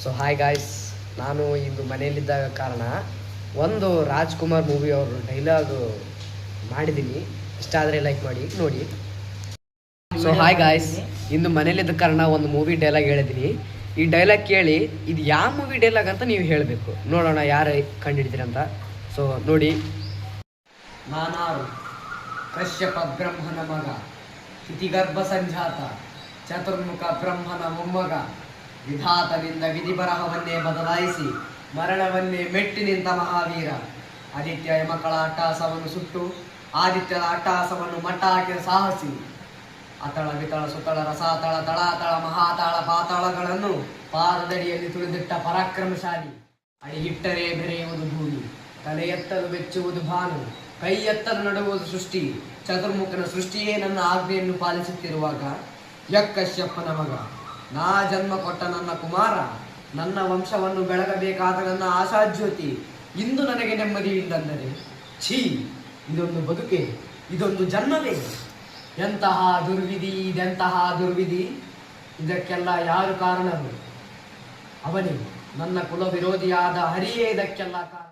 So hi guys, ನಾನು ಇಂದು ಮನೆಯಲ್ಲಿದ್ದಾಗ ಕಾರಣ ಒಂದು ರಾಜ್ಕುಮಾರ್ ಮೂವಿ ಅವರು ಡೈಲಾಗ್ ಮಾಡಿದ್ದೀನಿ. ಇಷ್ಟ ಆದರೆ ಲೈಕ್ ಮಾಡಿ ನೋಡಿ. ಸೊ ಹಾಯ್ ಗಾಯ್ಸ್, ಇಂದು ಮನೇಲಿದ್ದ ಕಾರಣ ಒಂದು ಮೂವಿ ಡೈಲಾಗ್ ಹೇಳಿದ್ದೀನಿ. ಈ ಡೈಲಾಗ್ ಕೇಳಿ ಇದು ಯಾವ ಮೂವಿ ಡೈಲಾಗ್ ಅಂತ ನೀವು ಹೇಳಬೇಕು. ನೋಡೋಣ ಯಾರು ಕಂಡುಹಿಡಿದಿರಂತ. ಸೊ ನೋಡಿ. ನಾನಾರು ಕಶ್ಯಪ ಬ್ರಹ್ಮನ ಮಗ, ತಿಥಿಗರ್ಭ ಸಂಜಾತ, ಚತುರ್ಮುಖ ಬ್ರಹ್ಮನ ಮೊಮ್ಮಗ, ವಿಧಾತನಿಂದ ವಿಧಿ ಬರಹವನ್ನೇ ಬದಲಾಯಿಸಿ ಮರಣವನ್ನೇ ಮೆಟ್ಟಿ ನಿಂತ ಮಹಾವೀರ. ಆದಿತ್ಯ ಯಮಕಳ ಅಟ್ಟಹಾಸವನ್ನು ಸುಟ್ಟು ಆದಿತ್ಯದ ಅಟ್ಟಹಾಸವನ್ನು ಮಟ್ಟ ಹಾಕಿದ ಸಾಹಸಿ. ಅತಳ ವಿತಳ ಸುತಳ ರಸಾತಳ ತಳಾತಳ ಮಹಾತಾಳ ಪಾತಾಳಗಳನ್ನು ಪಾದದಡಿಯಲ್ಲಿ ತುಳಿದಿಟ್ಟ ಪರಾಕ್ರಮಶಾಲಿ. ಅಡಿ ಇಟ್ಟರೆ ಬೆರೆಯುವುದು ಭೂಮಿ, ತಲೆ ಎತ್ತಲು ಬೆಚ್ಚುವುದು ಭಾನು, ಕೈ ಎತ್ತಲು ನಡುವುದು ಸೃಷ್ಟಿ. ಚತುರ್ಮುಖನ ಸೃಷ್ಟಿಯೇ ನನ್ನ ಆಜ್ಞೆಯನ್ನು ಪಾಲಿಸುತ್ತಿರುವಾಗ ಯಕ್ಕಶ್ಯಪ್ಪನ ಮಗ, ನಾ ಜನ್ಮ ಕೊಟ್ಟ ನನ್ನ ಕುಮಾರ, ನನ್ನ ವಂಶವನ್ನು ಬೆಳಗಬೇಕಾದ ನನ್ನ ಆಶಾಜ್ಯೋತಿ ಇಂದು ನನಗೆ ನೆಮ್ಮದಿ ಇಲ್ಲಂದರೆ ಛೀ, ಇದೊಂದು ಬದುಕೆ, ಇದೊಂದು ಜನ್ಮವೇ? ಎಂತಹ ದುರ್ವಿಧಿ, ಇದೆಂತಹ ದುರ್ವಿಧಿ! ಇದಕ್ಕೆಲ್ಲ ಯಾರು ಕಾರಣರು? ಅವನೇ ನನ್ನ ಕುಲ ವಿರೋಧಿಯಾದ ಹರಿಯೇ ಇದಕ್ಕೆಲ್ಲ ಕಾರಣ.